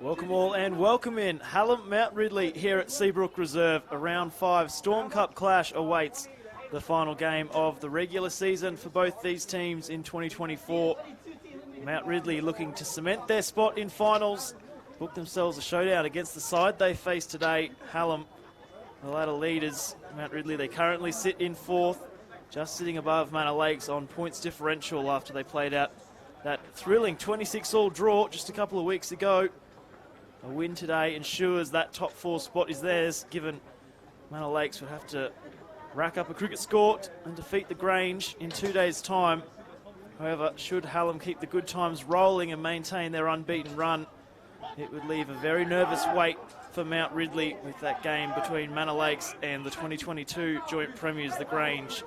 Welcome all and welcome in. Hallam Mount Ridley here at Seabrook Reserve. A round 5 Storm Cup clash awaits the final game of the regular season for both these teams in 2024. Mount Ridley looking to cement their spot in finals, book themselves a showdown against the side they face today, Hallam, the ladder leaders. Mount Ridley, they currently sit in 4th, just sitting above Manor Lakes on points differential after they played out that thrilling 26-all draw just a couple of weeks ago. A win today ensures that top 4 spot is theirs, given Manor Lakes would have to rack up a cricket score and defeat the Grange in 2 days' time. However, should Hallam keep the good times rolling and maintain their unbeaten run, it would leave a very nervous wait for Mount Ridley with that game between Manor Lakes and the 2022 joint premiers, the Grange,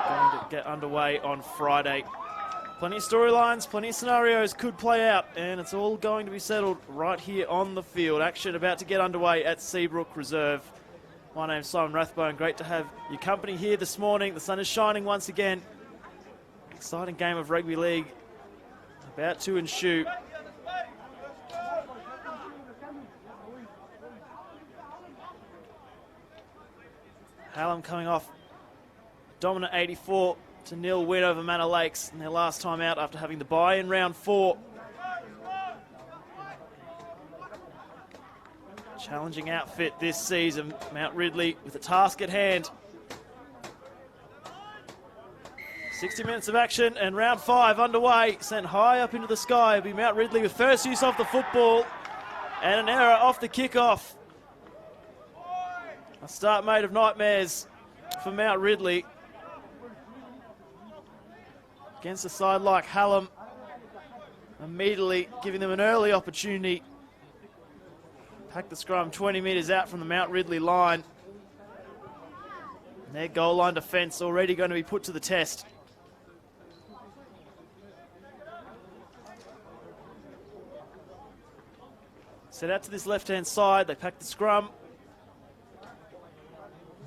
going to get underway on Friday. Plenty of storylines, plenty of scenarios could play out, and it's all going to be settled right here on the field. Action about to get underway at Seabrook Reserve. My name's Simon Rathbone. Great to have your company here this morning. The sun is shining once again. Exciting game of rugby league about to ensue. Hallam coming off dominant 84-0 win over Manor Lakes in their last time out after having the bye in round 4. Challenging outfit this season. Mount Ridley with a task at hand. 60 minutes of action and round 5 underway. Sent high up into the sky. It'll be Mount Ridley with first use of the football and an error off the kickoff. A start made of nightmares for Mount Ridley against a side like Hallam, immediately giving them an early opportunity. Pack the scrum 20 metres out from the Mount Ridley line. And their goal line defence already going to be put to the test. Set out to this left-hand side, they pack the scrum.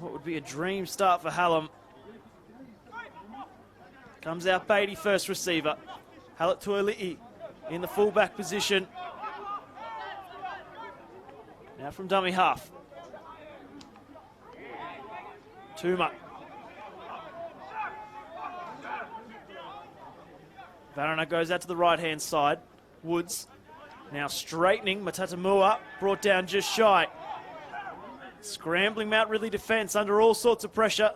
What would be a dream start for Hallam. Comes out Beatty, first receiver. Hallam Tuali'i in the fullback position. Now from dummy half. Tuma. Varana goes out to the right-hand side. Woods now straightening. Matatamua brought down just shy. Scrambling Mount Ridley defence under all sorts of pressure.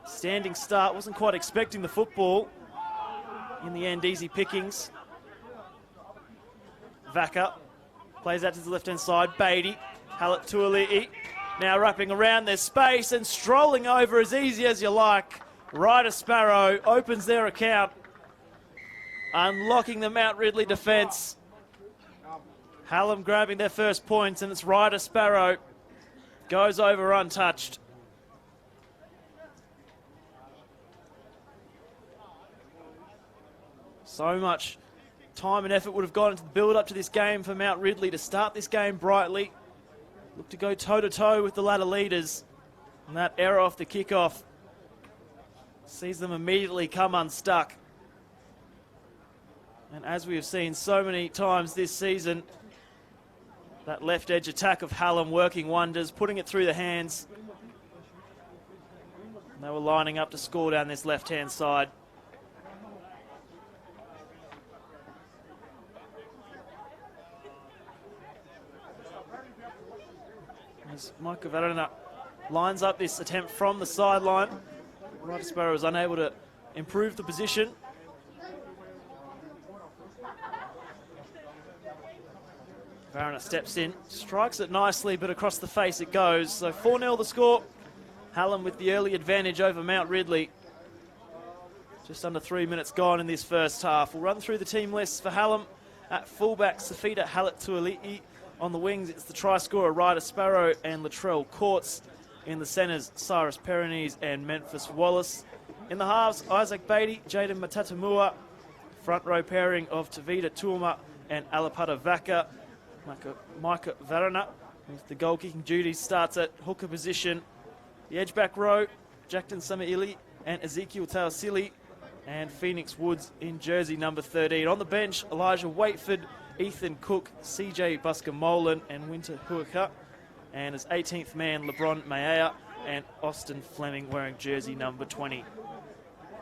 Standing start, wasn't quite expecting the football. In the end, easy pickings. Vaca plays out to the left-hand side. Beatty, Hallam Tuali'i now wrapping around their space and strolling over as easy as you like. Ryder Sparrow opens their account, unlocking the Mount Ridley defence. Hallam grabbing their first points, and it's Ryder Sparrow. Goes over untouched. So much time and effort would have gone into the build-up to this game for Mount Ridley to start this game brightly. Look to go toe-to-toe with the ladder leaders. And that error off the kickoff sees them immediately come unstuck. And as we have seen so many times this season, that left edge attack of Hallam working wonders, putting it through the hands. And they were lining up to score down this left-hand side. As Micah Varana lines up this attempt from the sideline. Ryder Sparrow is unable to improve the position. Varana steps in, strikes it nicely, but across the face it goes. So 4-0 the score. Hallam with the early advantage over Mount Ridley. Just under 3 minutes gone in this first half. We'll run through the team lists for Hallam. At fullback, Safida Halat-Tuali'i. On the wings, it's the try scorer Ryder Sparrow and Latrell Courts. In the centres, Cyrus Peronese and Memphis Wallace. In the halves, Isaac Beatty, Jaden Matatamua. Front row pairing of Tavita Tuama and Alapata Vaka. Micah Varana with the goal kicking duties starts at hooker position. The edge back row, Jackton Samaili and Ezekiel Tausili, and Phoenix Woods in jersey number 13. On the bench, Elijah Waitford, Ethan Cook, CJ Busker-Molan and Winter Huaka. And as 18th man, LeBron Mayea and Austin Fleming wearing jersey number 20.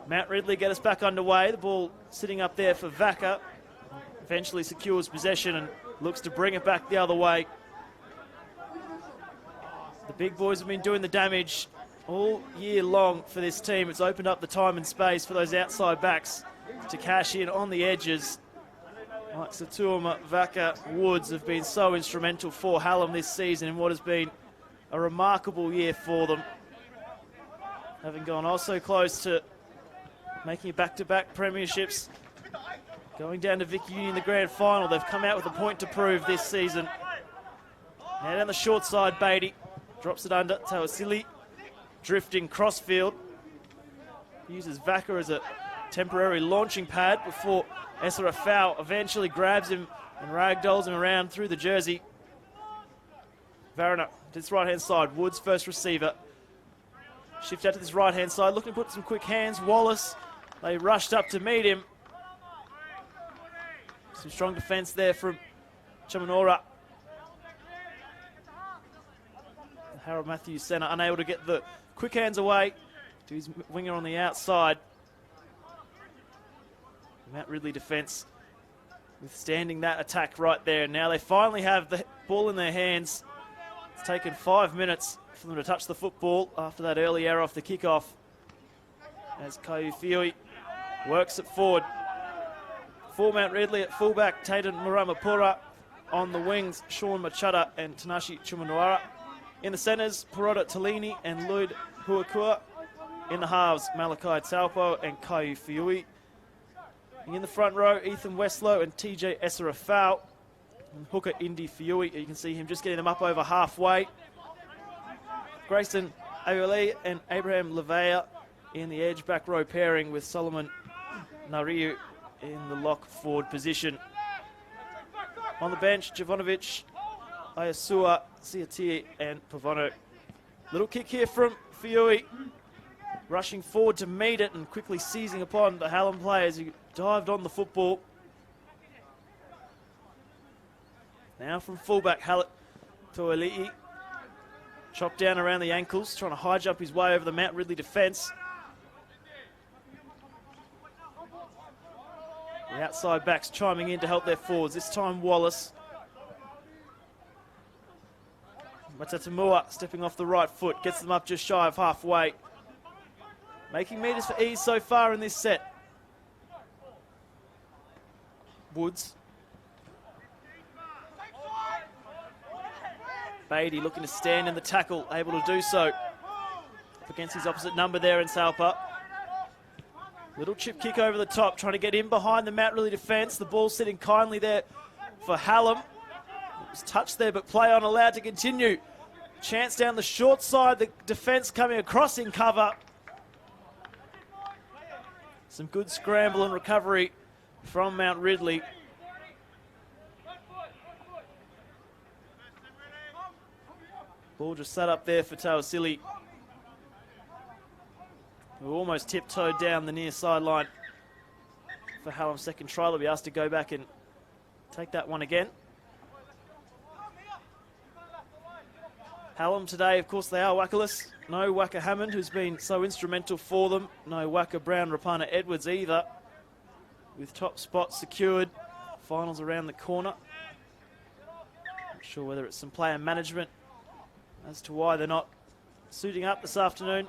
Mount Ridley get us back underway. The ball sitting up there for Vaka. Eventually secures possession and looks to bring it back the other way. The big boys have been doing the damage all year long for this team. It's opened up the time and space for those outside backs to cash in on the edges. Like Satuama, Vaka, Woods have been so instrumental for Hallam this season in what has been a remarkable year for them. Having gone also close to making it back-to-back premierships. Going down to Vic Union in the grand final. They've come out with a point to prove this season. Now down the short side, Beatty drops it under. Tawasili drifting crossfield. Uses Vaka as a temporary launching pad before Esra Fowl eventually grabs him and ragdolls him around through the jersey. Varana to this right-hand side. Woods first receiver. Shift out to this right-hand side. Looking to put some quick hands. Wallace, they rushed up to meet him. Some strong defence there from Chamanora. Harold Matthews centre unable to get the quick hands away to his winger on the outside. Mount Ridley defence withstanding that attack right there. Now they finally have the ball in their hands. It's taken 5 minutes for them to touch the football after that early error off the kickoff. As Kaiu Fioi works it forward. For Mount Ridley at fullback, Taden Muramapura. On the wings, Sean Machada and Tanashi Chumanuara. In the centres, Parota Talini and Lloyd Huakua. In the halves, Malachi Taupo and Kaiu Fiui. In the front row, Ethan Westlow and TJ Esra Fowl. And hooker Indy Fiui. You can see him just getting them up over halfway. Grayson Ayole and Abraham Levea in the edge back row pairing with Solomon Nariu in the lock forward position. On the bench, Jovanovic, Ayasua, Siatie and Pavono. Little kick here from Fiui. Rushing forward to meet it and quickly seizing upon the Hallam players who dived on the football. Now from fullback, Halat Tuali'i. Chopped down around the ankles, trying to high jump his way over the Mount Ridley defence. The outside backs chiming in to help their forwards. This time Wallace. Matatamua stepping off the right foot, gets them up just shy of halfway. Making metres for ease so far in this set. Woods. Beatty looking to stand in the tackle, able to do so. Up against his opposite number there in Salpa. Little chip kick over the top, trying to get in behind the Mount Ridley defence. The ball sitting kindly there for Hallam. It was touched there, but play on allowed to continue. Chance down the short side, the defence coming across in cover. Some good scramble and recovery from Mount Ridley. Ball just sat up there for Tawasili, who almost tiptoed down the near sideline for Hallam's second try. They'll be asked to go back and take that one again. Hallam today, of course, they are Wackerless. No Waka Hammond, who's been so instrumental for them. No Waka Brown Rapana Edwards either. With top spots secured. Finals around the corner. Not sure whether it's some player management as to why they're not suiting up this afternoon.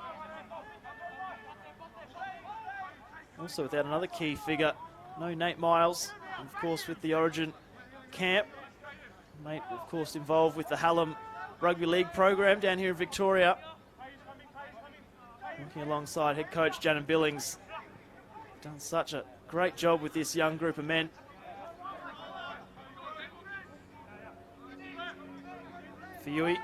Also without another key figure, no Nate Miles, and of course with the Origin camp. Nate, of course, involved with the Hallam Rugby League program down here in Victoria. Working alongside head coach Janet Billings. Done such a great job with this young group of men. Fiui,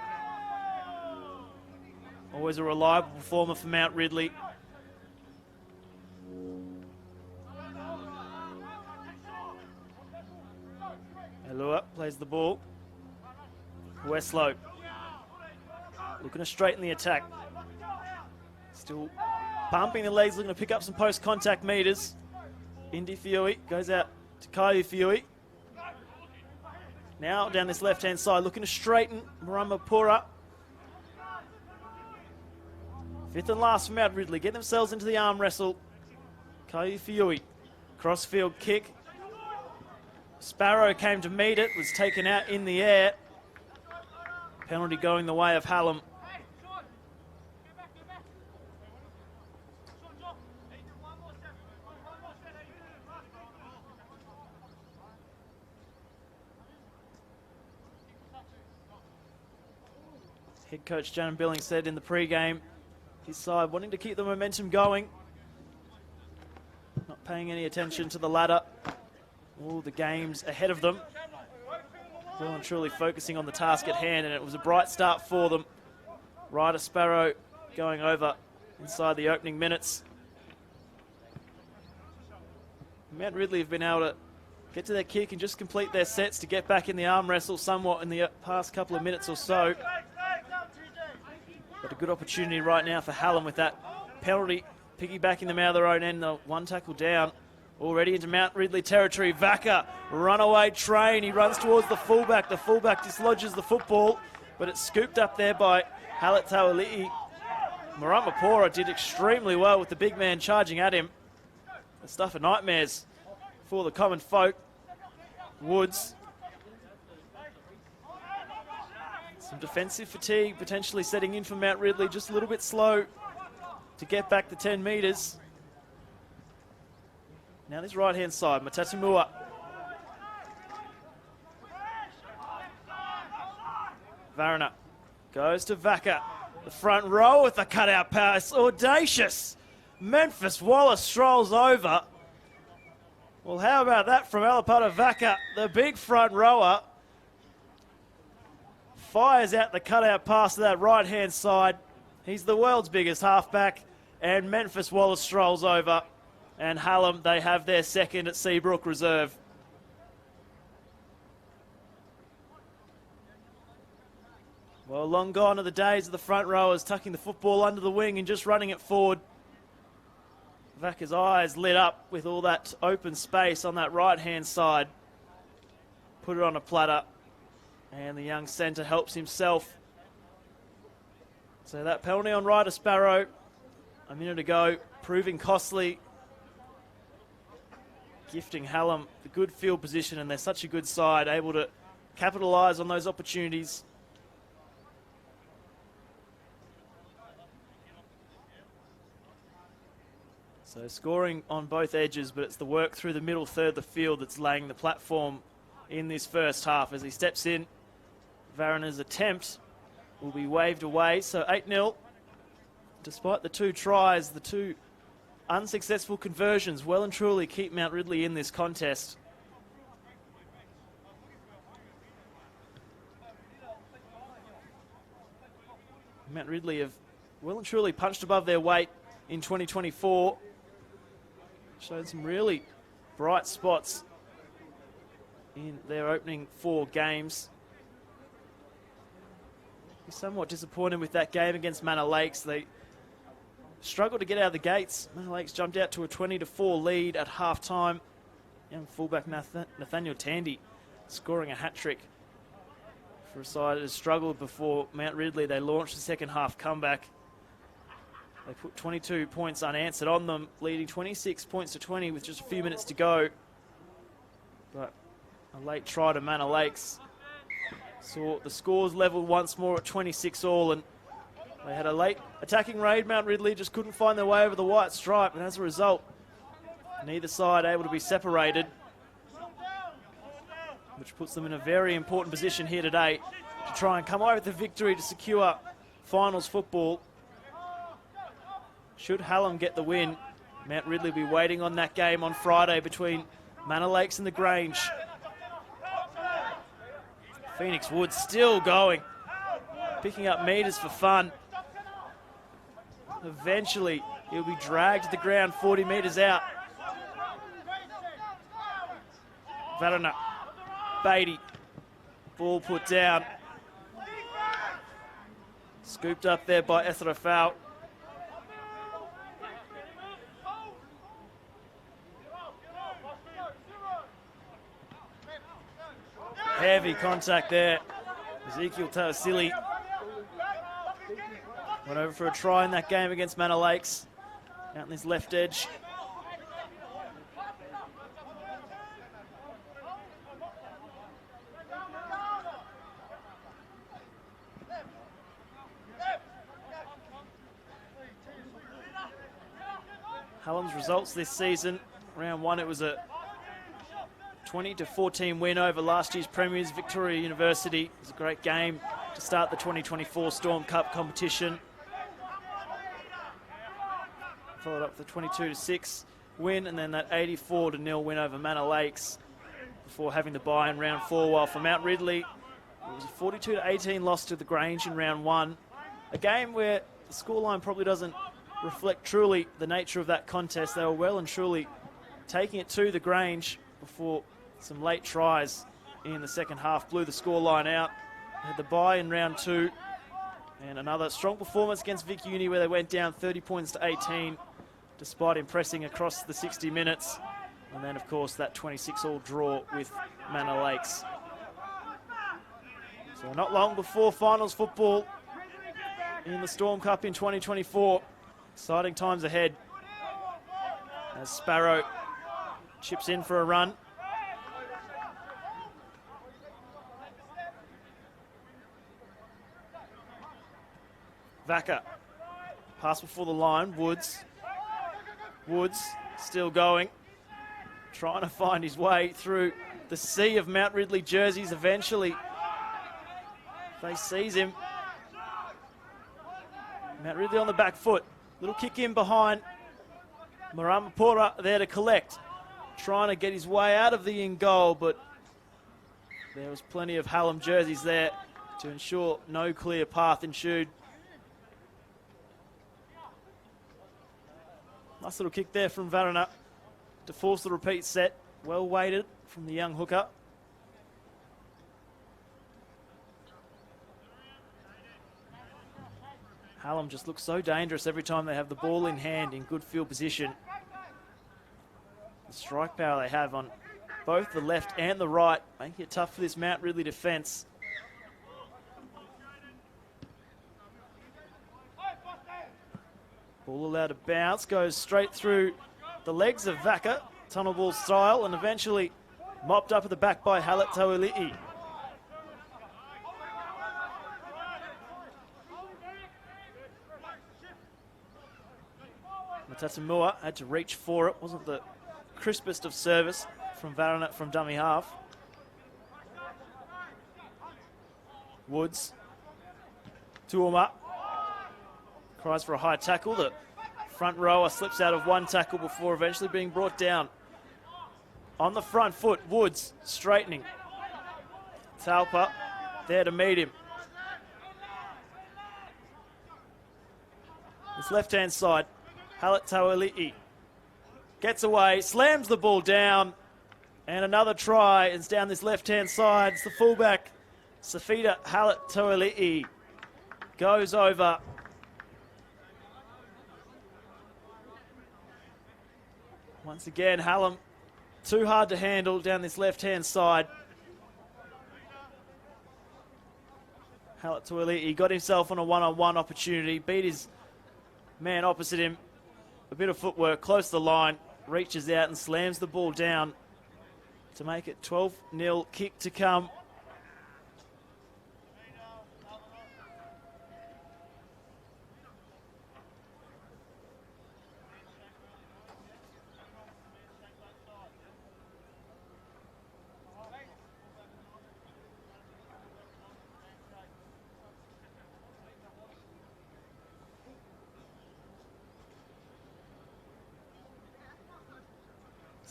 always a reliable performer for Mount Ridley. Elua plays the ball. Westlow looking to straighten the attack. Still bumping the legs, looking to pick up some post-contact meters. Indy Fiui goes out to Kaiu Fiui. Now down this left-hand side, looking to straighten Marama Pura. Fifth and last for Mount Ridley. Get themselves into the arm wrestle. Kaiu Fiui. Crossfield kick. Sparrow came to meet it, was taken out in the air. Penalty going the way of Hallam. Head coach Janet Billings said in the pre-game, his side wanting to keep the momentum going. Not paying any attention to the ladder. All the games ahead of them. Well and truly focusing on the task at hand, and it was a bright start for them. Ryder Sparrow going over inside the opening minutes. Mount Ridley have been able to get to their kick and just complete their sets to get back in the arm wrestle somewhat in the past couple of minutes or so. But a good opportunity right now for Hallam with that penalty, piggybacking them out of their own end. The one tackle down. Already into Mount Ridley territory. Vaca, runaway train. He runs towards the fullback. The fullback dislodges the football, but it's scooped up there by Halat Tawali'i. Marama Pura did extremely well with the big man charging at him. The stuff of nightmares for the common folk. Woods. Some defensive fatigue potentially setting in for Mount Ridley. Just a little bit slow to get back the 10 metres. Now this right-hand side, Matatamua. Varana goes to Vaca. The front row with the cutout pass. Audacious. Memphis Wallace strolls over. Well, how about that from Alapata Vaca, the big front rower. Fires out the cutout pass to that right-hand side. He's the world's biggest halfback, and Memphis Wallace strolls over. And Hallam, they have their second at Seabrook Reserve. Well, long gone are the days of the front rowers tucking the football under the wing and just running it forward. Vaca's eyes lit up with all that open space on that right-hand side. Put it on a platter, and the young centre helps himself. So that penalty on Ryder Sparrow a minute ago, proving costly. Gifting Hallam the good field position, and they're such a good side, able to capitalise on those opportunities. So scoring on both edges, but it's the work through the middle third of the field that's laying the platform in this first half. As he steps in, Varana's attempt will be waved away. So 8-0, despite the two tries, the two unsuccessful conversions well and truly keep Mount Ridley in this contest. Mount Ridley have well and truly punched above their weight in 2024. Showed some really bright spots in their opening 4 games. Somewhat disappointed with that game against Manor Lakes. They struggled to get out of the gates. Manor Lakes jumped out to a 20-4 lead at half-time. Young fullback Nathaniel Tandy scoring a hat-trick for a side that has struggled before Mount Ridley. They launched the second half comeback. They put 22 points unanswered on them, leading 26 points to 20 with just a few minutes to go. But a late try to Manor Lakes Saw the scores leveled once more at 26 all, and they had a late attacking raid. Mount Ridley just couldn't find their way over the white stripe, and as a result, neither side able to be separated, which puts them in a very important position here today to try and come away with the victory to secure finals football. Should Hallam get the win, Mount Ridley will be waiting on that game on Friday between Manor Lakes and the Grange. Phoenix Woods still going, picking up metres for fun. Eventually, he'll be dragged to the ground 40 metres out. Varana, Beatty, ball put down. Scooped up there by Ethrafau. Heavy contact there. Ezekiel Tausili went over for a try in that game against Manor Lakes. Out on his left edge. Hallam's results this season. Round one, it was a 20-14 win over last year's premiers, Victoria University. It was a great game to start the 2024 Storm Cup competition. Followed up with a 22-6 win, and then that 84-0 win over Manor Lakes before having the bye in round four. While for Mount Ridley, it was a 42-18 loss to the Grange in round one. A game where the scoreline probably doesn't reflect truly the nature of that contest. They were well and truly taking it to the Grange before some late tries in the second half blew the scoreline out. They had the bye in round two, and another strong performance against Vic Uni where they went down 30 points to 18 despite impressing across the 60 minutes. And then, of course, that 26-all draw with Manor Lakes. So not long before finals football in the Storm Cup in 2024. Exciting times ahead as Sparrow chips in for a run. Vaca, pass before the line, Woods. Woods still going, trying to find his way through the sea of Mount Ridley jerseys eventually. They seize him. Mount Ridley on the back foot. Little kick in behind. Maramapura there to collect. Trying to get his way out of the in goal, but there was plenty of Hallam jerseys there to ensure no clear path ensued. Nice little kick there from Varana to force the repeat set. Well weighted from the young hooker. Hallam just looks so dangerous every time they have the ball in hand in good field position. The strike power they have on both the left and the right, making it tough for this Mount Ridley defence. Ball allowed to bounce, goes straight through the legs of Vaca, tunnel ball style, and eventually mopped up at the back by Halat Tawili'i. Matatamua had to reach for it. Wasn't the crispest of service from Varana from dummy half. Woods. Tuoma. Cries for a high tackle. The front rower slips out of one tackle before eventually being brought down. On the front foot, Woods straightening. Talpa there to meet him. His left-hand side. Halat Tawili'i gets away, slams the ball down, and another try is down this left-hand side. It's the fullback, Safida Halat Tawili'i, goes over. Once again, Hallam too hard to handle down this left-hand side. Halat Tawili'i got himself on a one-on-one opportunity, beat his man opposite him. A bit of footwork, close to the line, reaches out and slams the ball down to make it 12-0 kick to come.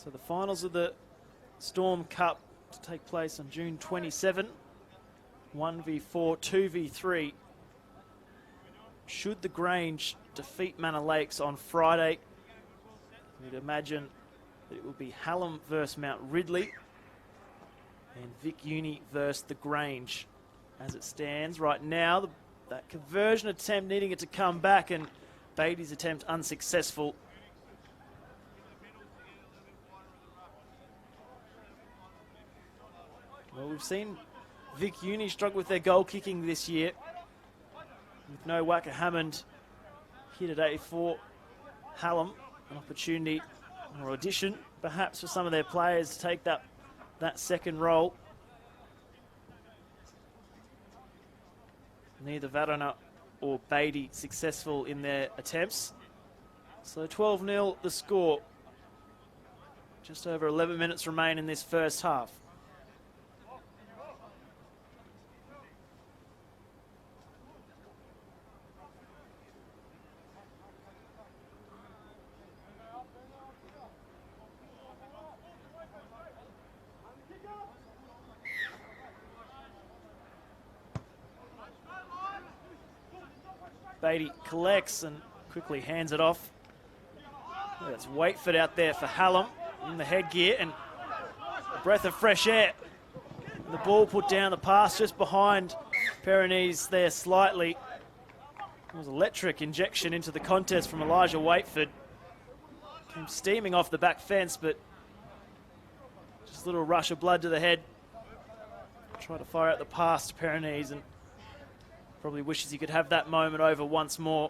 So the finals of the Storm Cup to take place on June 27. 1v4, 2v3. Should the Grange defeat Manor Lakes on Friday, you'd imagine that it will be Hallam versus Mount Ridley and Vic Uni versus the Grange. As it stands right now, that conversion attempt needing it to come back, and Beatty's attempt unsuccessful. Well, we've seen Vic Uni struggle with their goal kicking this year, with no Wacka Hammond here today for Hallam. An opportunity or audition perhaps for some of their players to take that second role. Neither Varana or Beatty successful in their attempts. So 12-0 the score. Just over 11 minutes remain in this first half. Beatty collects and quickly hands it off. That's Waitford out there for Hallam in the headgear, and a breath of fresh air. And the ball put down the pass just behind Pyrenees there slightly. It was electric injection into the contest from Elijah Waitford. Came steaming off the back fence, but just a little rush of blood to the head. Tried to fire out the pass to Pyrenees and probably wishes he could have that moment over once more.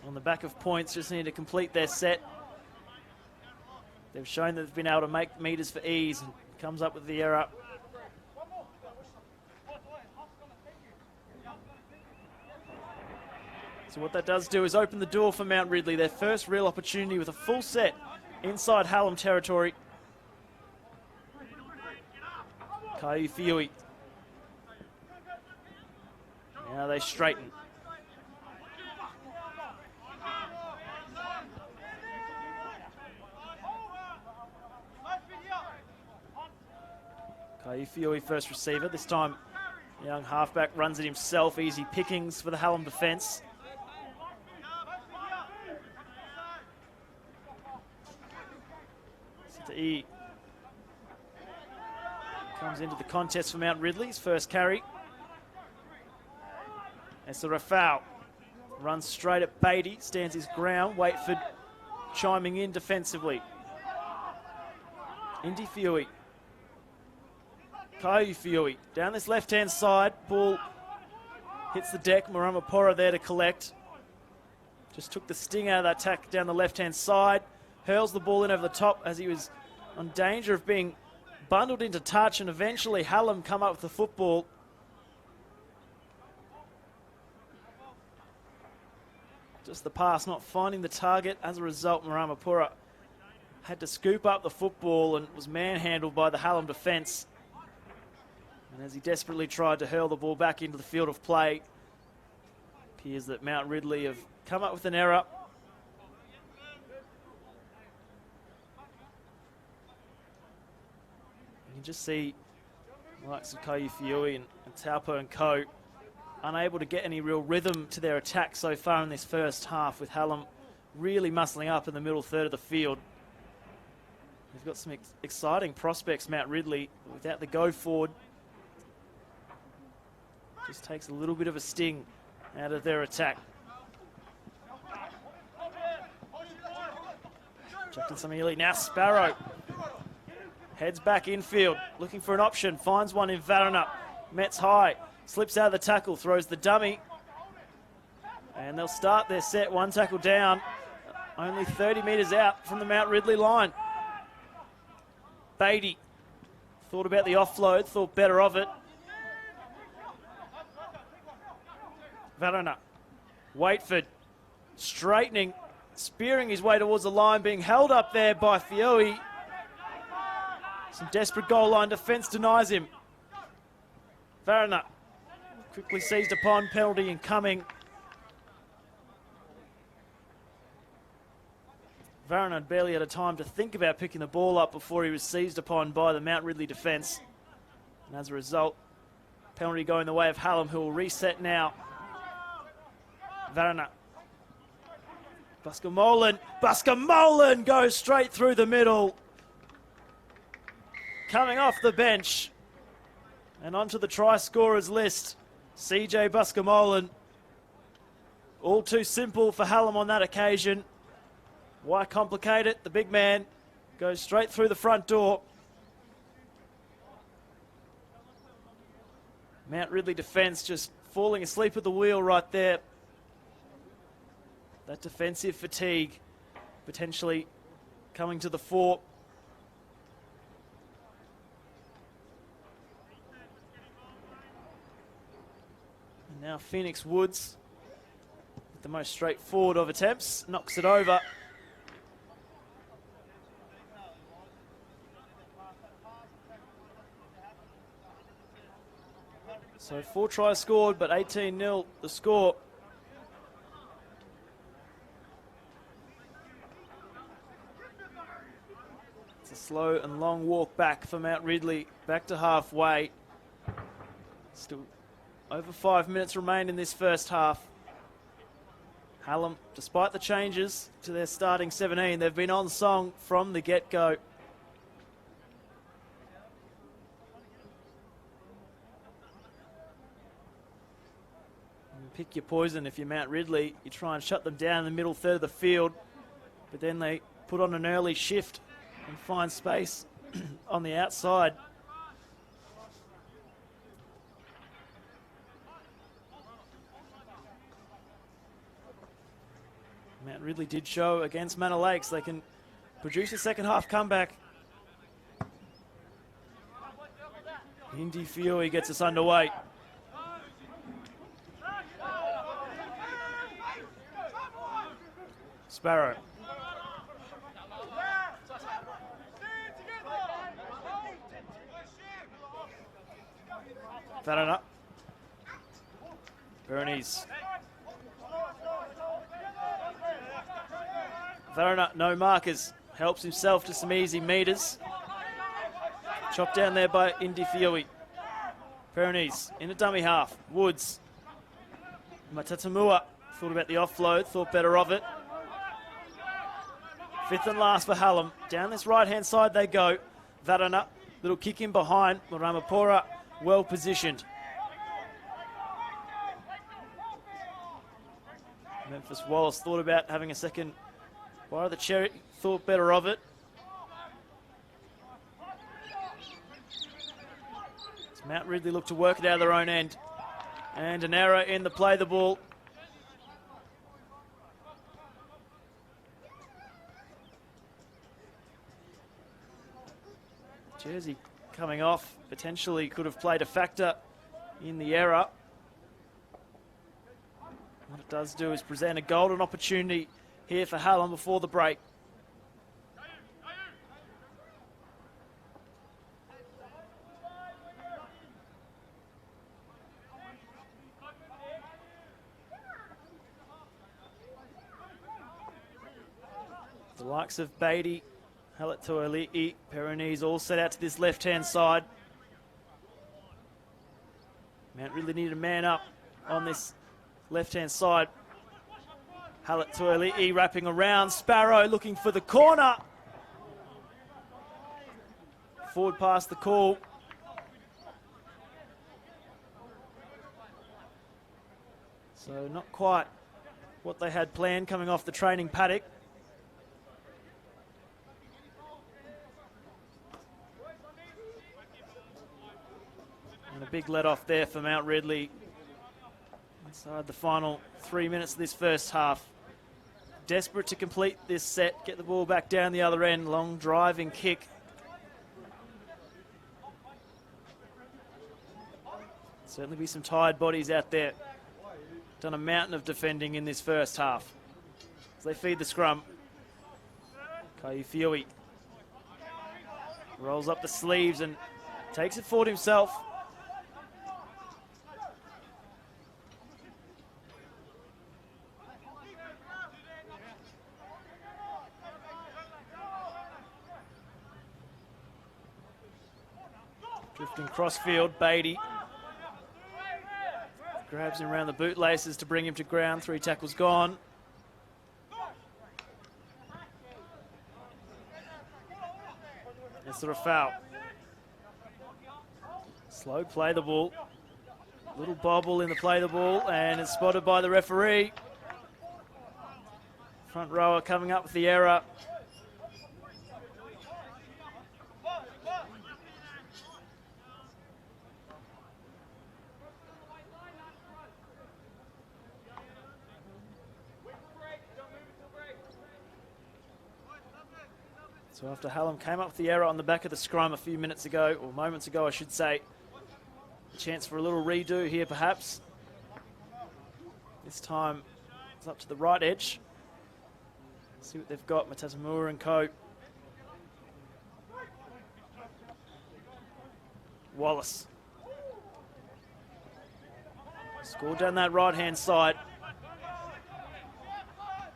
On the back of points, just need to complete their set. They've shown that they've been able to make meters for ease, and comes up with the error. So what that does do is open the door for Mount Ridley, their first real opportunity with a full set inside Hallam territory. Kaiu Fiui. Now they straighten. Kaiu Fiui first receiver. This time, young halfback runs it himself. Easy pickings for the Hallam defence. Sita'i comes into the contest for Mount Ridley's first carry. It's a Rafau. Runs straight at Beatty, stands his ground. Waitford chiming in defensively. Indy Fiui. Kaiu Fiui. Down this left-hand side. Ball hits the deck. Maramapora there to collect. Just took the sting out of that attack down the left-hand side. Hurls the ball in over the top as he was on danger of being bundled into touch, and eventually Hallam come up with the football. Just the pass not finding the target. As a result, Maramapura had to scoop up the football and was manhandled by the Hallam defence. And as he desperately tried to hurl the ball back into the field of play, appears that Mount Ridley have come up with an error. You can just see the likes of Kaiu Fiui and Taupo and co unable to get any real rhythm to their attack so far in this first half, with Hallam really muscling up in the middle third of the field. They've got some exciting prospects, Mount Ridley, without the go forward. Just takes a little bit of a sting out of their attack. Chucked in Samili, now Sparrow. Heads back infield, looking for an option, finds one in Varana. Mets high, slips out of the tackle, throws the dummy. And they'll start their set, one tackle down. Only 30 metres out from the Mount Ridley line. Beatty thought about the offload, thought better of it. Varana. Waitford straightening, spearing his way towards the line, being held up there by Fiui. Some desperate goal line defence denies him. Varana quickly seized upon, penalty incoming. Varron had barely had a time to think about picking the ball up before he was seized upon by the Mount Ridley defence. And as a result, penalty going the way of Hallam, who will reset now. Varron. Buskamolen goes straight through the middle. Coming off the bench and onto the try scorers list, CJ Buskamolen. All too simple for Hallam on that occasion. Why complicate it? The big man goes straight through the front door. Mount Ridley defence just falling asleep at the wheel right there. That defensive fatigue potentially coming to the fore. And now Phoenix Woods, with the most straightforward of attempts, knocks it over. So 4 tries scored, but 18-0 the score. It's a slow and long walk back for Mount Ridley, back to halfway. Still over 5 minutes remain in this first half. Hallam, despite the changes to their starting 17, they've been on song from the get-go. Pick your poison if you're Mount Ridley. You try and shut them down in the middle third of the field, but then they put on an early shift and find space on the outside. Mount Ridley did show against Manor Lakes they can produce a second half comeback. Indy Fiore gets us underway. Sparrow. Farana. Bernice. Farana, no markers. Helps himself to some easy meters. Chopped down there by Indy Fiore. Bernice in a dummy half. Woods. Matatamua thought about the offload, thought better of it. Fifth and last for Hallam. Down this right-hand side they go. Varana, little kick in behind. Ramapura, well positioned. Memphis Wallace thought about having a second bite of the cherry, thought better of it. As Mount Ridley look to work it out of their own end. And an error in the play the ball. Jersey coming off, potentially could have played a factor in the error. What it does do is present a golden opportunity here for Hallam before the break. The likes of Beatty, Halatuali'i, Peronese all set out to this left-hand side. Mount really needed a man up on this left-hand side. Halatuali'i wrapping around. Sparrow looking for the corner. Forward past the call. So not quite what they had planned coming off the training paddock. And a big let-off there for Mount Ridley. Inside the final 3 minutes of this first half. Desperate to complete this set, get the ball back down the other end. Long driving kick. Certainly be some tired bodies out there. Done a mountain of defending in this first half. As they feed the scrum. Kaifioi rolls up the sleeves and takes it forward himself. Drifting crossfield, Beatty. Grabs him around the bootlaces to bring him to ground. 3 tackles gone. It's a foul. Slow play the ball. Little bobble in the play the ball, and it's spotted by the referee. Front rower coming up with the error. So after Hallam came up with the error on the back of the scrum a few minutes ago, or moments ago I should say, a chance for a little redo here perhaps. This time it's up to the right edge. See what they've got, Matatamua and co. Wallace. Scored down that right-hand side.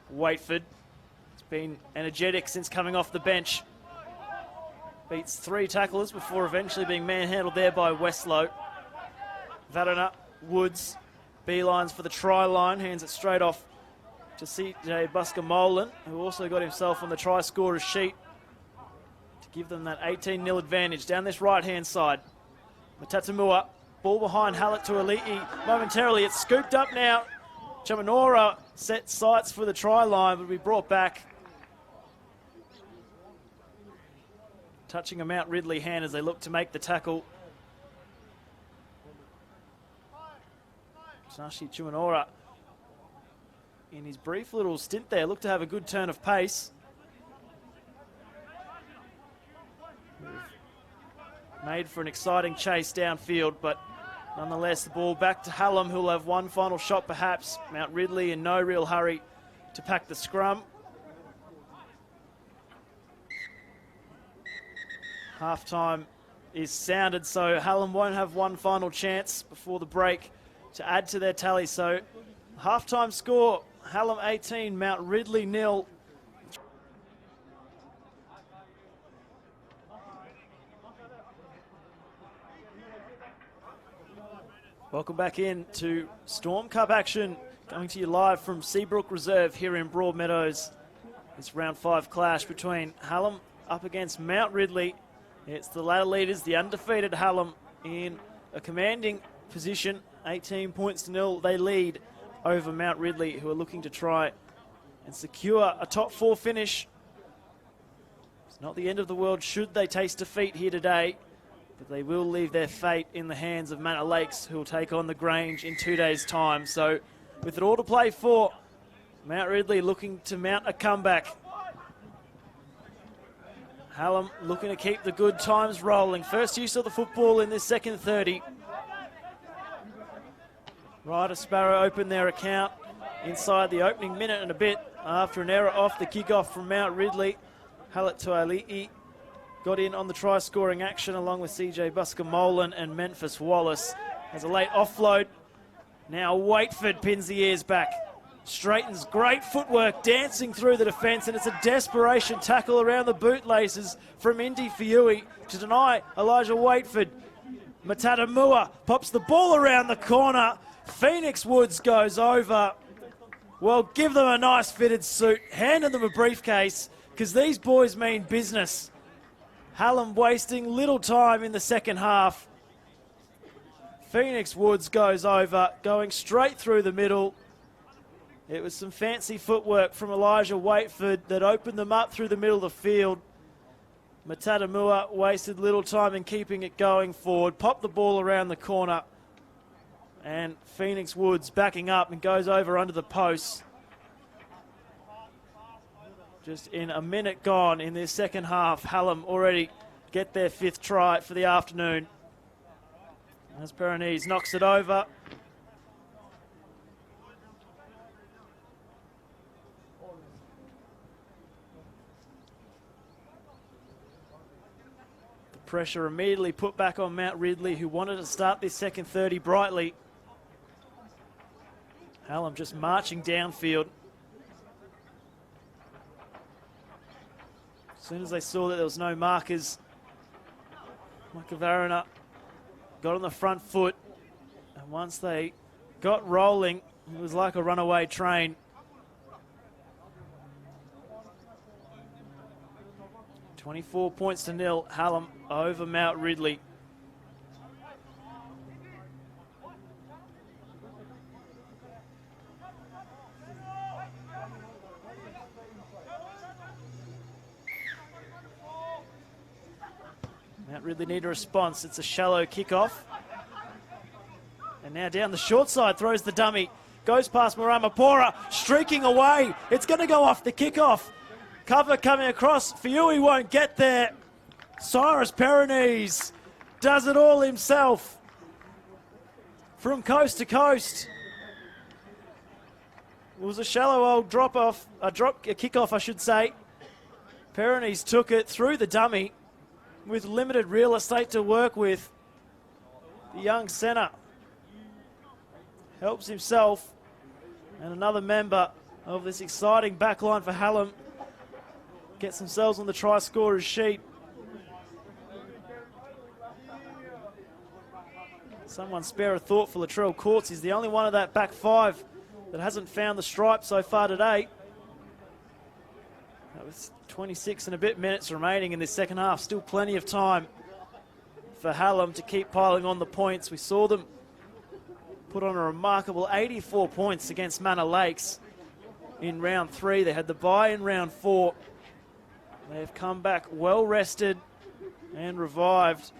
Waitford. Been energetic since coming off the bench. Beats 3 tacklers before eventually being manhandled there by Westlow. Varana, Woods, beelines for the try line, hands it straight off to CJ Busker-Molan, who also got himself on the try scorer's sheet to give them that 18-0 advantage down this right-hand side. Matatamua, ball behind Hallett to Ali'i. Momentarily, it's scooped up now. Chamanora set sights for the try line, but will be brought back. Touching a Mount Ridley hand as they look to make the tackle. Sashi Chumanora, in his brief little stint there, looked to have a good turn of pace. Made for an exciting chase downfield, but nonetheless the ball back to Hallam, who'll have one final shot perhaps. Mount Ridley in no real hurry to pack the scrum. Half-time is sounded, so Hallam won't have one final chance before the break to add to their tally. So half-time score, Hallam 18, Mount Ridley 0. Welcome back in to Storm Cup action, coming to you live from Seabrook Reserve here in Broadmeadows. It's round 5 clash between Hallam up against Mount Ridley. It's the ladder leaders, the undefeated Hallam, in a commanding position. 18 points to 0. They lead over Mount Ridley, who are looking to try and secure a top 4 finish. It's not the end of the world should they taste defeat here today, but they will leave their fate in the hands of Manor Lakes, who will take on the Grange in 2 days' time. So with it all to play for, Mount Ridley looking to mount a comeback. Hallam looking to keep the good times rolling. First use of the football in this second 30. Ryder Sparrow opened their account inside the opening minute and a bit after an error off the kickoff from Mount Ridley. Hallett to Ali'i got in on the try-scoring action along with CJ Busker-Molan and Memphis Wallace. Has a late offload. Now Waitford pins the ears back. Straightens, great footwork, dancing through the defence, and it's a desperation tackle around the bootlaces from Indy Fiui to deny Elijah Waitford. Matatamua pops the ball around the corner. Phoenix Woods goes over. Well, give them a nice fitted suit, handing them a briefcase, because these boys mean business. Hallam wasting little time in the second half. Phoenix Woods goes over, going straight through the middle. It was some fancy footwork from Elijah Waitford that opened them up through the middle of the field. Matatamua wasted little time in keeping it going forward, popped the ball around the corner, and Phoenix Woods backing up and goes over under the posts. Just in a minute gone in this second half, Hallam already get their 5th try for the afternoon. As Peronese knocks it over. Pressure immediately put back on Mount Ridley, who wanted to start this second 30 brightly. Hallam just marching downfield. As soon as they saw that there was no markers, Micah Varana got on the front foot, and once they got rolling, it was like a runaway train. 24 points to nil, Hallam over Mount Ridley. Mount Ridley need a response. It's a shallow kickoff. And now down the short side, throws the dummy. Goes past Muramapora, streaking away. It's going to go off the kickoff. Cover coming across. Fiui won't get there. Cyrus Peronese does it all himself. From coast to coast. It was a shallow old drop-off, a kickoff, I should say. Peronese took it through the dummy with limited real estate to work with. The young centre helps himself, and another member of this exciting backline for Hallam gets themselves on the try scorers sheet. Someone spare a thought for Latrell Courts. He's the only one of that back five that hasn't found the stripe so far today. That was 26 and a bit minutes remaining in this second half. Still plenty of time for Hallam to keep piling on the points. We saw them put on a remarkable 84 points against Manor Lakes in round 3. They had the bye in round 4. They have come back well rested and revived.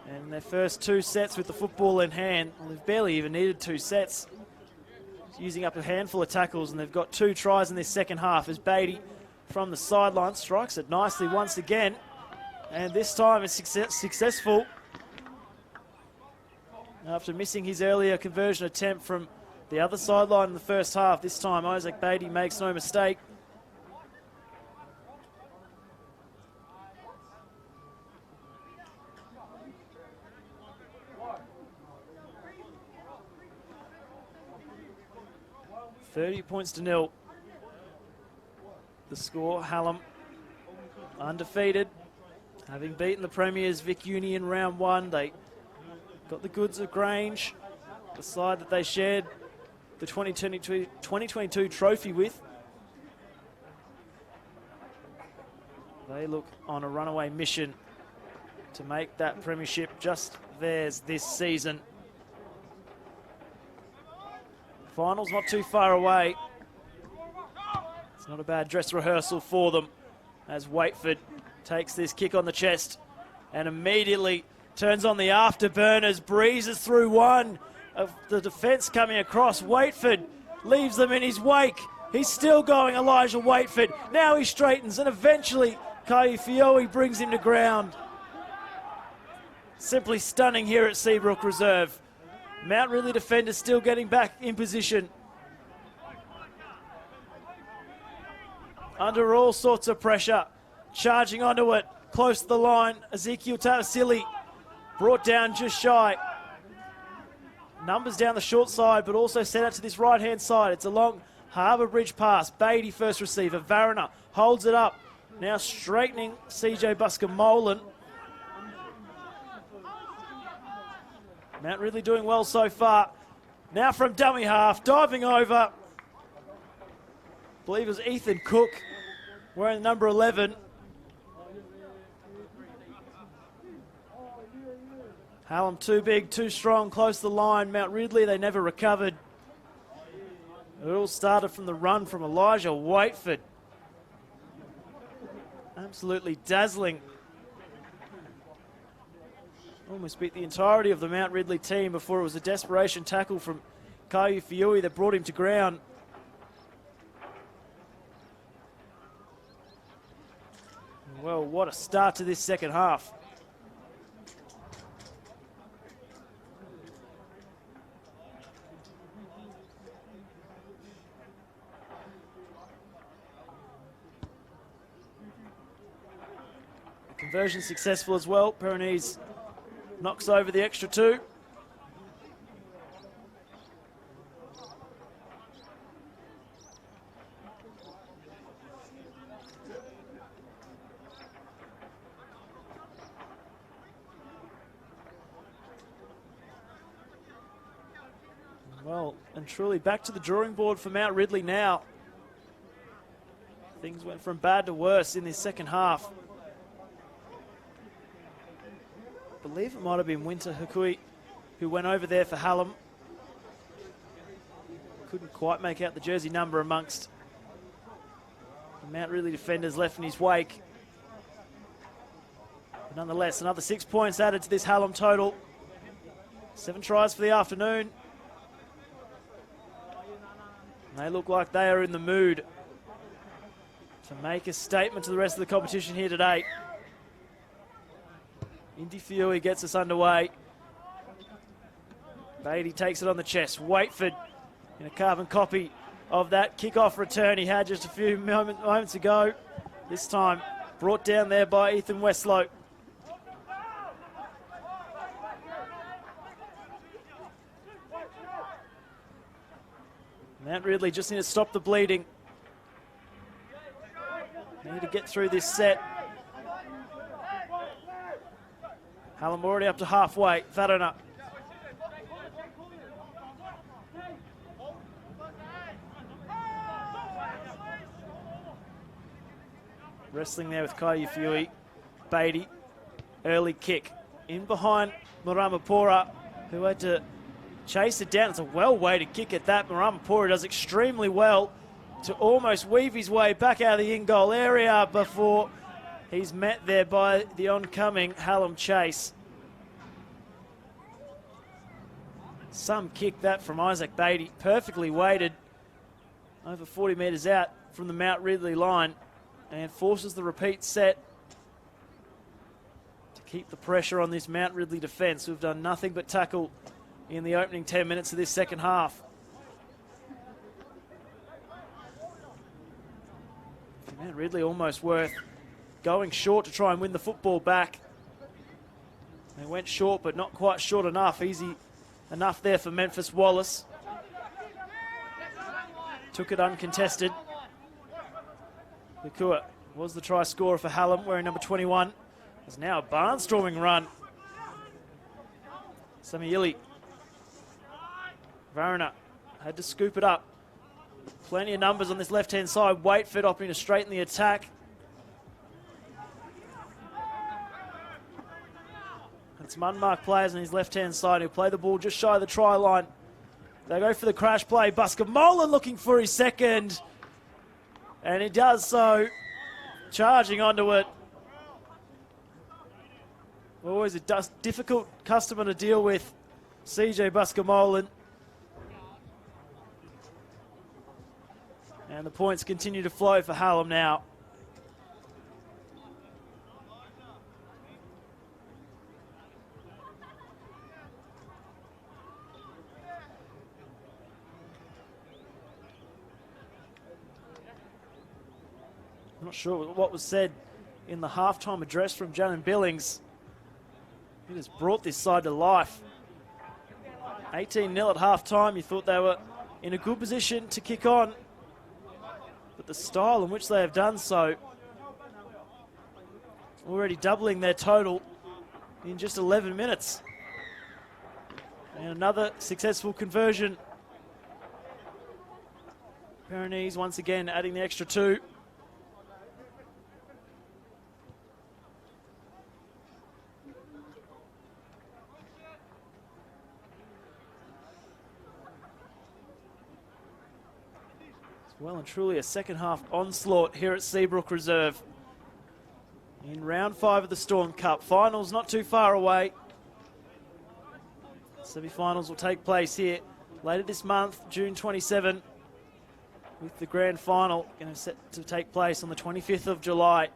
And their first 2 sets with the football in hand, well, they've barely even needed 2 sets. Using up a handful of tackles, and they've got 2 tries in this second half as Beatty from the sideline strikes it nicely once again. And this time it's successful. After missing his earlier conversion attempt from the other sideline in the first half, this time Isaac Beatty makes no mistake. $30 points to nil. The score, Hallam undefeated, having beaten the Premiers Vic Uni in round 1. They got the goods of Grange, the side that they shared the 2022 trophy with. They look on a runaway mission to make that premiership just theirs this season. Finals not too far away. It's not a bad dress rehearsal for them as Waitford takes this kick on the chest and immediately turns on the afterburners, breezes through one of the defence coming across. Waitford leaves them in his wake. He's still going, Elijah Waitford. Now he straightens, and eventually Kaifioi brings him to ground. Simply stunning here at Seabrook Reserve. Mount Ridley defenders still getting back in position. Under all sorts of pressure. Charging onto it, close to the line. Ezekiel Tavasili brought down just shy. Numbers down the short side, but also sent out to this right-hand side. It's a long Harbour Bridge pass. Beatty first receiver. Varana holds it up. Now straightening CJ Busker-Molan. Mount Ridley doing well so far. Now from dummy half, diving over. I believe it was Ethan Cook wearing number 11. Hallam too big, too strong, close to the line. Mount Ridley, they never recovered. It all started from the run from Elijah Waitford. Absolutely dazzling. Almost beat the entirety of the Mount Ridley team before it was a desperation tackle from Kaiu Fiui that brought him to ground. Well, what a start to this second half. Conversion successful as well. Peronese knocks over the extra 2. Well, and truly back to the drawing board for Mount Ridley now. Things went from bad to worse in this second half. I believe it might have been Winter Hukui who went over there for Hallam. Couldn't quite make out the jersey number amongst the Mount Ridley defenders left in his wake. But nonetheless, another 6 points added to this Hallam total. 7 tries for the afternoon. And they look like they are in the mood to make a statement to the rest of the competition here today. Indy Fiui gets us underway. Beatty takes it on the chest. Waitford in a carbon copy of that kickoff return he had just a few moments ago. This time brought down there by Ethan Westlow. Mount Ridley just need to stop the bleeding. Need to get through this set. Hallam already up to halfway. Varona. Wrestling there with Kai Fiui. Beatty. Early kick. In behind Muramapura, who had to chase it down. It's a well-weighted kick at that. Muramapura does extremely well to almost weave his way back out of the in-goal area before he's met there by the oncoming Hallam chase. Some kick that from Isaac Beatty. Perfectly weighted over 40 metres out from the Mount Ridley line and forces the repeat set to keep the pressure on this Mount Ridley defence, who've done nothing but tackle in the opening 10 minutes of this second half. Mount Ridley almost worth going short to try and win the football back. They went short, but not quite short enough. Easy enough there for Memphis Wallace. Took it uncontested. Lukua was the try scorer for Hallam, wearing number 21. There's now a barnstorming run. Samiili. Varana had to scoop it up. Plenty of numbers on this left-hand side. Waitford opting to straighten the attack. And some unmarked players on his left-hand side who play the ball just shy of the try line. They go for the crash play. Buskamolan looking for his second. And he does so, charging onto it. Always a difficult customer to deal with, CJ Buskamolan. And the points continue to flow for Hallam now. I'm not sure what was said in the halftime address from Jalen Billings. He just brought this side to life. 18-0 at halftime. You thought they were in a good position to kick on. But the style in which they have done so, already doubling their total in just 11 minutes. And another successful conversion. Pyrenees once again adding the extra 2. Well and truly a second half onslaught here at Seabrook Reserve. In round 5 of the Storm Cup. Finals not too far away. Semi-finals will take place here later this month, June 27, with the grand final going to set to take place on the 25th of July.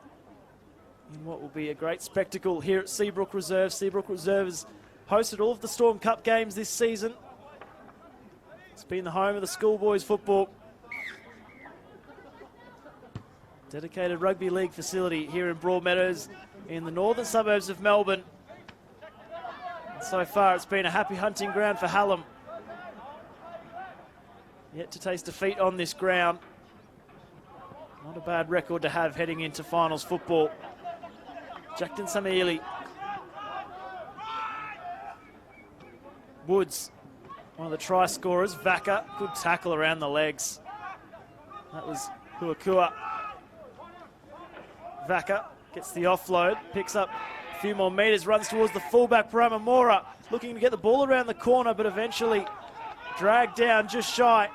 In what will be a great spectacle here at Seabrook Reserve. Seabrook Reserve has hosted all of the Storm Cup games this season. It's been the home of the schoolboys football. Dedicated rugby league facility here in Broadmeadows in the northern suburbs of Melbourne. And so far it's been a happy hunting ground for Hallam. Yet to taste defeat on this ground. Not a bad record to have heading into finals football. Jackton Samiili. Woods one of the try scorers, Vaca. Good tackle around the legs. That was Huakua. Vaca gets the offload, picks up a few more metres, runs towards the fullback, Paramamora, looking to get the ball around the corner, but eventually dragged down just shy.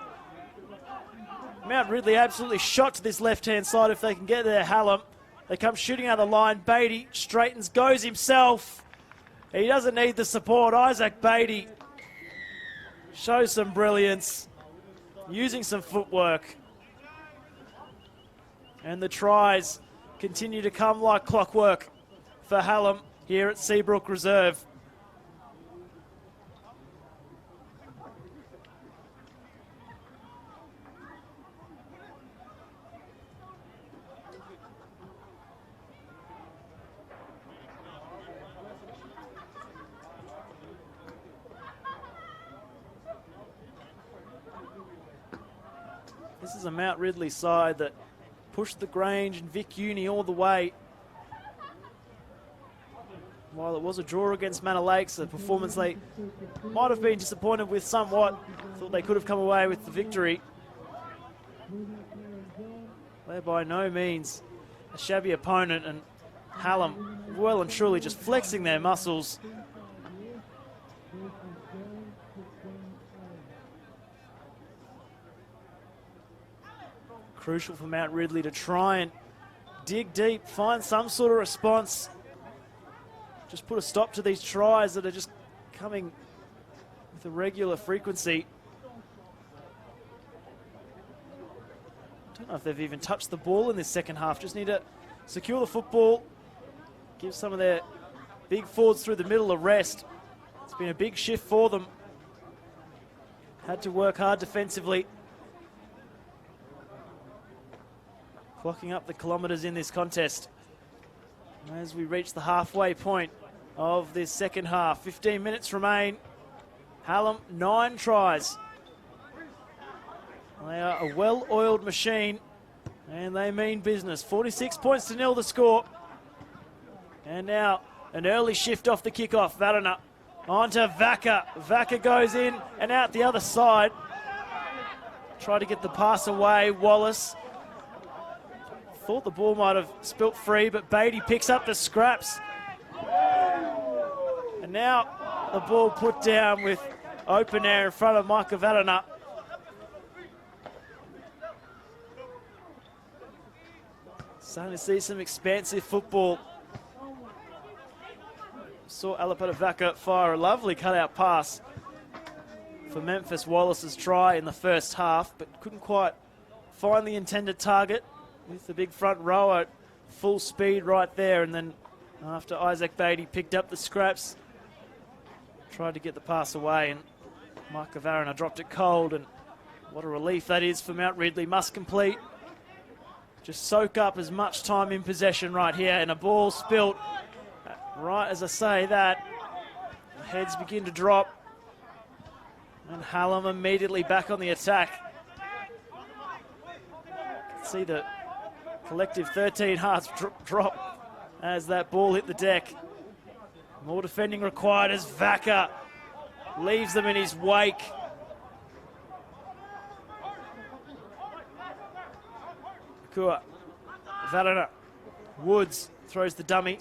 Mount Ridley absolutely shot to this left-hand side if they can get there, Hallam. They come shooting out of the line. Beatty straightens, goes himself. He doesn't need the support. Isaac Beatty shows some brilliance, using some footwork. And the tries continue to come like clockwork for Hallam here at Seabrook Reserve. This is a Mount Ridley side that pushed the Grange and Vic Uni all the way. While it was a draw against Manor Lakes, a performance they might have been disappointed with somewhat. Thought they could have come away with the victory. They're by no means a shabby opponent, and Hallam well and truly just flexing their muscles. Crucial for Mount Ridley to try and dig deep, find some sort of response. Just put a stop to these tries that are just coming with a regular frequency. Don't know if they've even touched the ball in this second half. Just need to secure the football, give some of their big forwards through the middle a rest. It's been a big shift for them. Had to work hard defensively. Clocking up the kilometres in this contest. As we reach the halfway point of this second half, 15 minutes remain. Hallam, 9 tries. They are a well-oiled machine, and they mean business. 46 points to nil the score. And now an early shift off the kickoff. Varana onto Vaca. Vaca goes in and out the other side. Try to get the pass away. Wallace thought the ball might have spilt free, but Beatty picks up the scraps. And now the ball put down with open air in front of Micah Varana. Starting to see some expansive football. Saw Alapata Vaca fire a lovely cutout pass for Memphis Wallace's try in the first half, but couldn't quite find the intended target with the big front row at full speed right there. And then after Isaac Beatty picked up the scraps, tried to get the pass away, and Micah Varana dropped it cold. And what a relief that is for Mount Ridley. Must complete. Just soak up as much time in possession right here, and a ball spilt. Right as I say that, the heads begin to drop, and Hallam immediately back on the attack. See the collective 13 hearts drop as that ball hit the deck. More defending required as Vaca leaves them in his wake. Kua, Varana, Woods throws the dummy.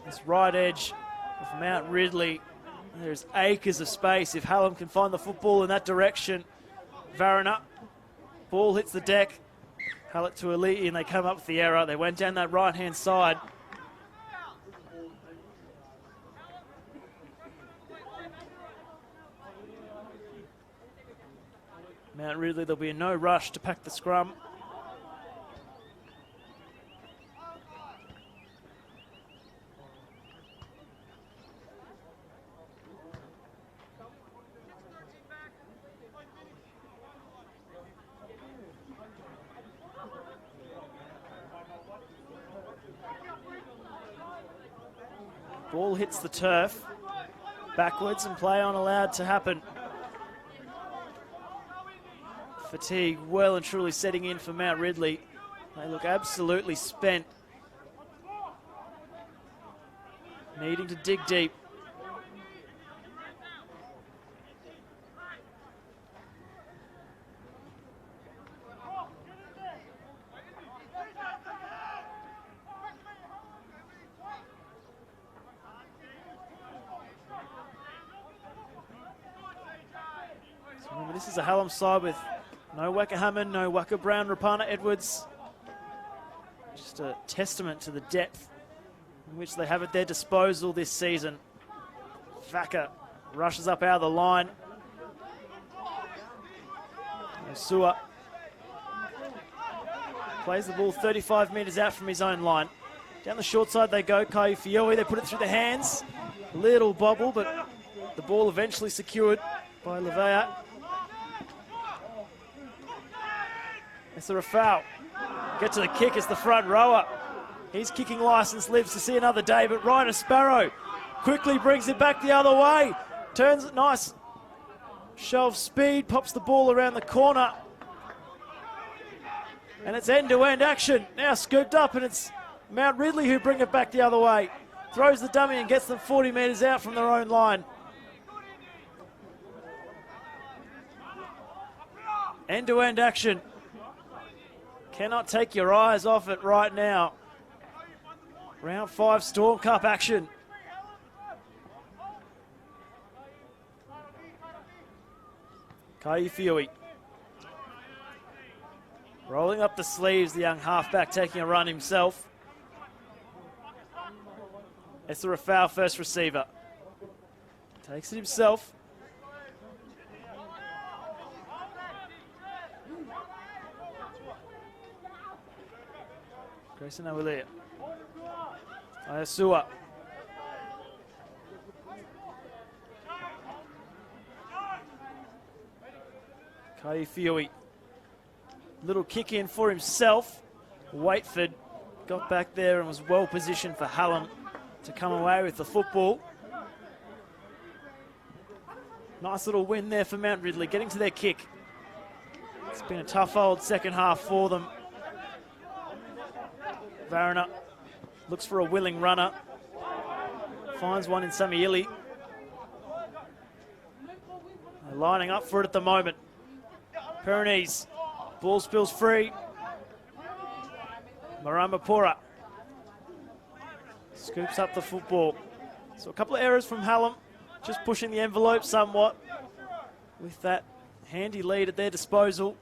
This right edge of Mount Ridley, there's acres of space if Hallam can find the football in that direction. Varana, ball hits the deck. Hallett to Elite, and they come up with the error. They went down that right-hand side. Mount Ridley, there'll be no rush to pack the scrum. Ball hits the turf backwards, and play on allowed to happen. Fatigue well and truly setting in for Mount Ridley. They look absolutely spent. needing to dig deep. Remember, this is a Hallam side with no Waka Hammond, no Waka Brown, Rapana Edwards. Just a testament to the depth in which they have at their disposal this season. Vaka rushes up out of the line. Osua plays the ball 35 metres out from his own line. Down the short side they go. Kai Fioi, they put it through the hands. A little bobble, but the ball eventually secured by Levea. It's a foul. Get to the kick, it's the front rower. His kicking licence lives to see another day, but Ryder Sparrow quickly brings it back the other way. Turns it nice. Show of speed, pops the ball around the corner. And it's end-to-end action. Now scooped up, and it's Mount Ridley who bring it back the other way. Throws the dummy and gets them 40 metres out from their own line. End-to-end action. Cannot take your eyes off it right now. Round 5 Storm Cup action. Kai Fioi. Rolling up the sleeves, the young halfback taking a run himself. It's a foul, first receiver. Takes it himself. Grayson Awilea. Osua. Kai Fioi. Little kick in for himself. Waitford got back there and was well positioned for Hallam to come away with the football. Nice little win there for Mount Ridley, getting to their kick. It's been a tough old second half for them. Varana looks for a willing runner. Finds one in Samiili. They're lining up for it at the moment. Pyrenees. Ball spills free. Maramapura scoops up the football. So a couple of errors from Hallam, just pushing the envelope somewhat with that handy lead at their disposal.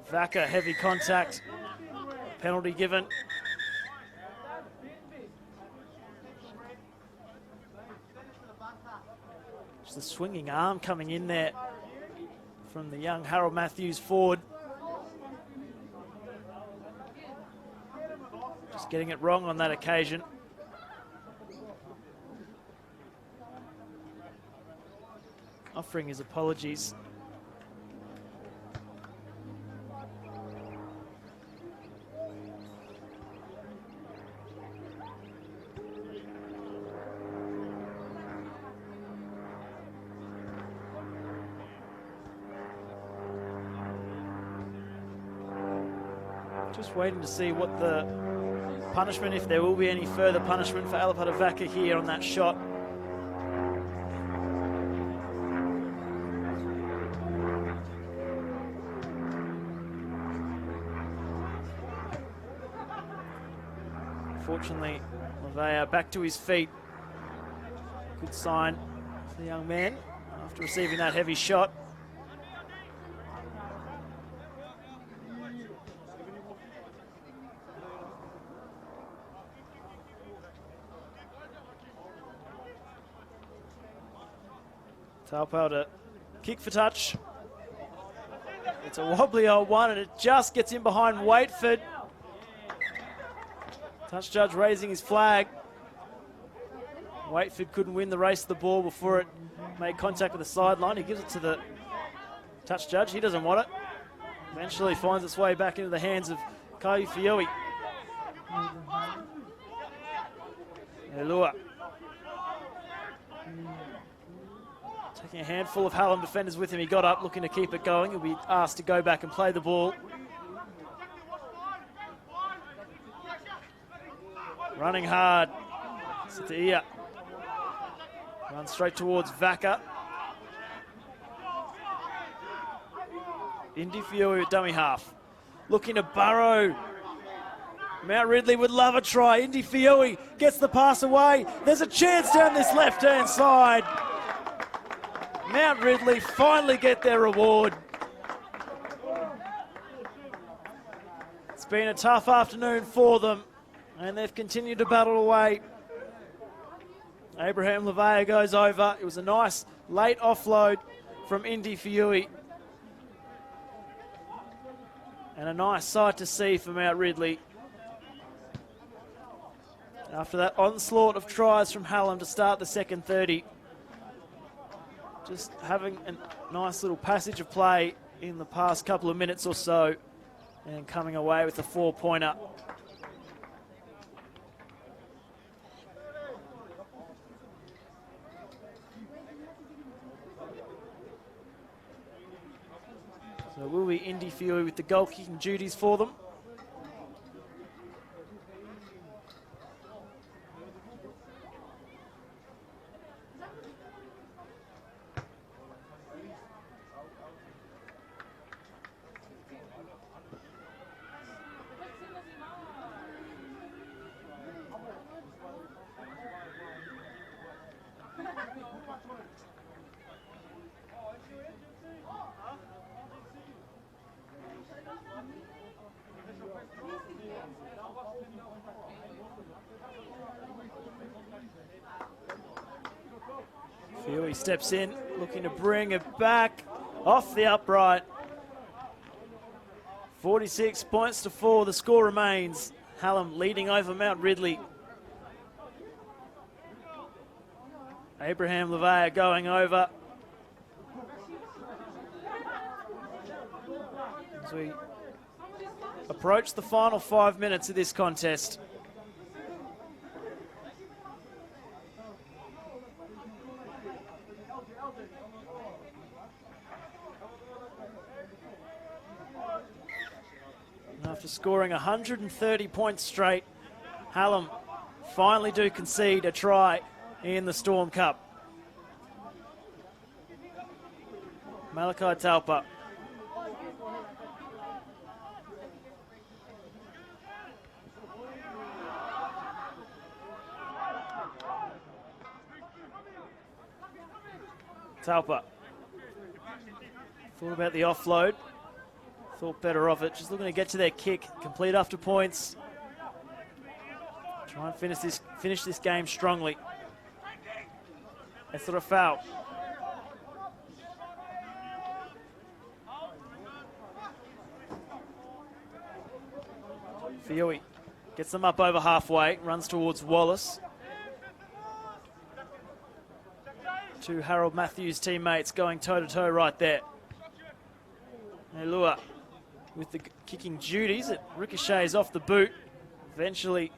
Vaka, heavy contact. Penalty given. Just a swinging arm coming in there from the young Harold Matthews forward. Just getting it wrong on that occasion. Offering his apologies. Just waiting to see what the punishment, if there will be any further punishment for Alapata Vaka here on that shot. Fortunately, Levea back to his feet. Good sign for the young man after receiving that heavy shot. Taupau to kick for touch. It's a wobbly old one, and it just gets in behind Waitford. Touch judge raising his flag. Waitford couldn't win the race to the ball before it made contact with the sideline. He gives it to the touch judge. He doesn't want it. Eventually finds its way back into the hands of Kai Fioi. Elua. Taking a handful of Hallam defenders with him. He got up looking to keep it going. He'll be asked to go back and play the ball. Running hard. Satia runs straight towards Vaca. Indy Fiore at dummy half. Looking to burrow. Mount Ridley would love a try. Indy Fiore gets the pass away. There's a chance down this left-hand side. Mount Ridley finally get their reward. It's been a tough afternoon for them, and they've continued to battle away. Abraham Levea goes over. It was a nice late offload from Indy Fiore. And a nice sight to see for Mount Ridley. After that onslaught of tries from Hallam to start the second 30. Just having a nice little passage of play in the past couple of minutes or so. And coming away with a 4-pointer. So it will be Indy Fiore with the goal kicking duties for them. Fiore steps in, looking to bring it back off the upright. 46 points to 4, the score remains. Hallam leading over Mount Ridley. Abraham Levea going over. As we approach the final 5 minutes of this contest. After scoring 130 points straight, Hallam finally do concede a try in the Storm Cup. Malachi Talpa. Talpa. Thought about the offload. Thought better of it. Just looking to get to their kick. Complete after points. Try and finish this game strongly. That's sort of foul. Fiore gets them up over halfway. Runs towards Wallace. Two Harold Matthews teammates going toe-to-toe right there. Elua with the kicking duties. It ricochets off the boot. Eventually,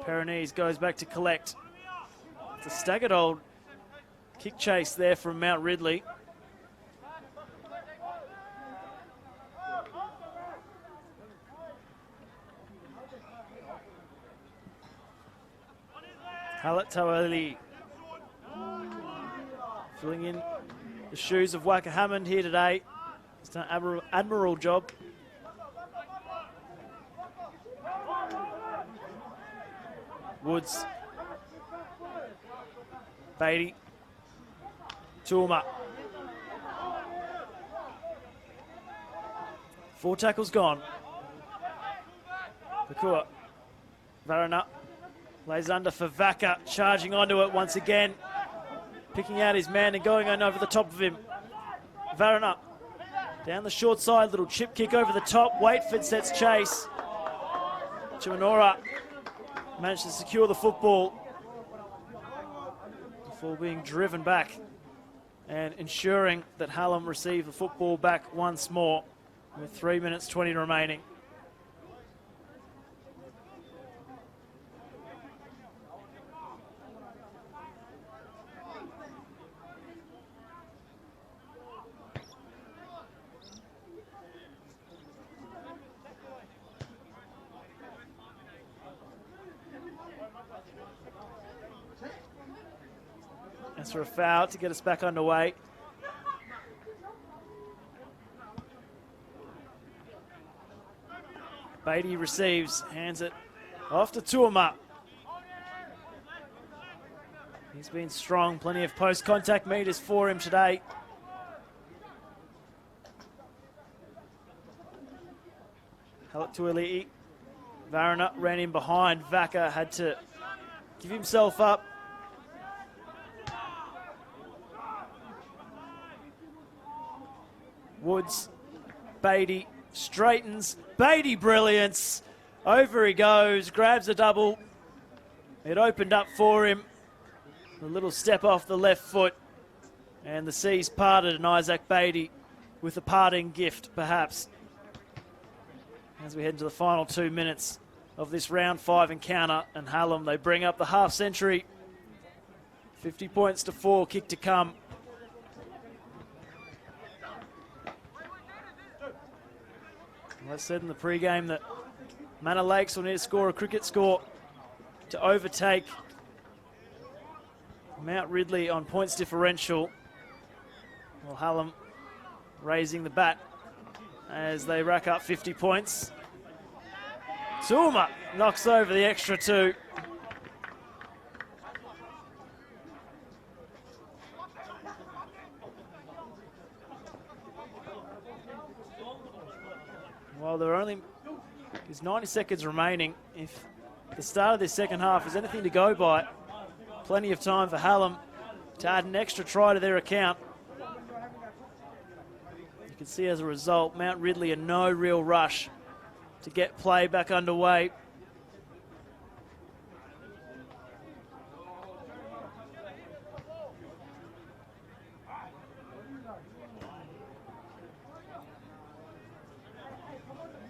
Peronese goes back to collect. It's a staggered old kick chase there from Mount Ridley. Halat Tawali filling in the shoes of Waka Hammond here today. He's done an admirable job. Woods. Beatty. Tulma. 4 tackles gone. Pakua. Varana lays under for Vaca, charging onto it once again. Picking out his man and going on over the top of him. Varana down the short side, little chip kick over the top. Waitford sets chase. Chimanora managed to secure the football before being driven back and ensuring that Hallam receive the football back once more with 3 minutes 20 remaining. for a foul to get us back underway. Beatty receives, hands it off to Tuama. He's been strong, plenty of post-contact meters for him today. Hallam Varana ran in behind. Vaka had to give himself up. Woods, Beatty straightens. Beatty brilliance. Over he goes, grabs a double. It opened up for him. A little step off the left foot. And the seas parted, and Isaac Beatty with a parting gift, perhaps. As we head into the final 2 minutes of this round 5 encounter, and Hallam, they bring up the half century. 50 points to 4, kick to come. I said in the pre-game that Manor Lakes will need to score a cricket score to overtake Mount Ridley on points differential. Well, Hallam raising the bat as they rack up 50 points. Tuama knocks over the extra 2. Well, there only is 90 seconds remaining. If the start of this second half is anything to go by, plenty of time for Hallam to add an extra try to their account. You can see as a result, Mount Ridley in no real rush to get play back underway.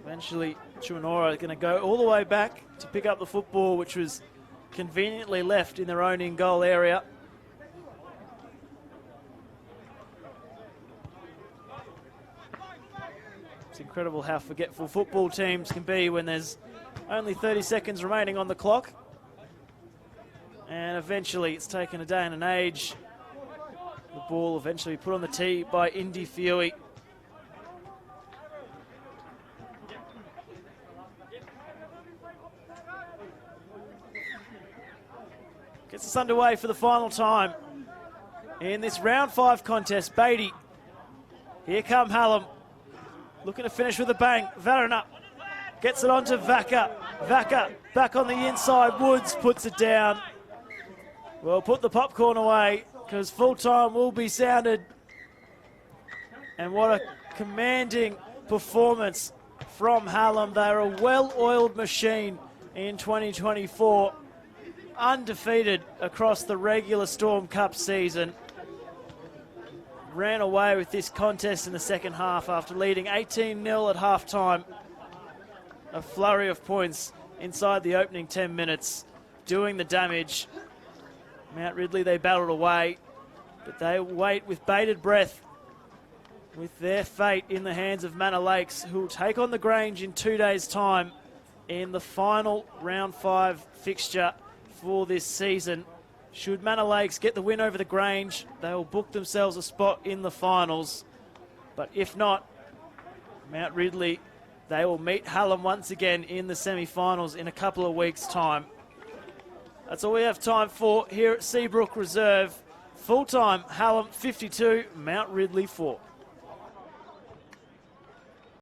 Eventually, Chuanora is going to go all the way back to pick up the football, which was conveniently left in their own in-goal area. It's incredible how forgetful football teams can be when there's only 30 seconds remaining on the clock. And eventually, it's taken a day and an age. The ball eventually put on the tee by Indy Fiui. Gets us underway for the final time in this round 5 contest. Beatty, here come Hallam, looking to finish with a bang. Varana gets it onto Vaka. Vaka back on the inside. Woods puts it down. Well, put the popcorn away because full time will be sounded. And what a commanding performance from Hallam. They're a well-oiled machine in 2024. Undefeated across the regular Storm Cup season. Ran away with this contest in the second half after leading 18-0 at half-time. A flurry of points inside the opening 10 minutes, doing the damage. Mount Ridley, they battled away, but they wait with bated breath with their fate in the hands of Manor Lakes, who will take on the Grange in 2 days' time in the final round 5 fixture for this season. Should Manor Lakes get the win over the Grange, they will book themselves a spot in the finals. But if not, Mount Ridley, they will meet Hallam once again in the semi-finals in a couple of weeks' time. That's all we have time for here at Seabrook Reserve. Full-time, Hallam 52, Mount Ridley 4.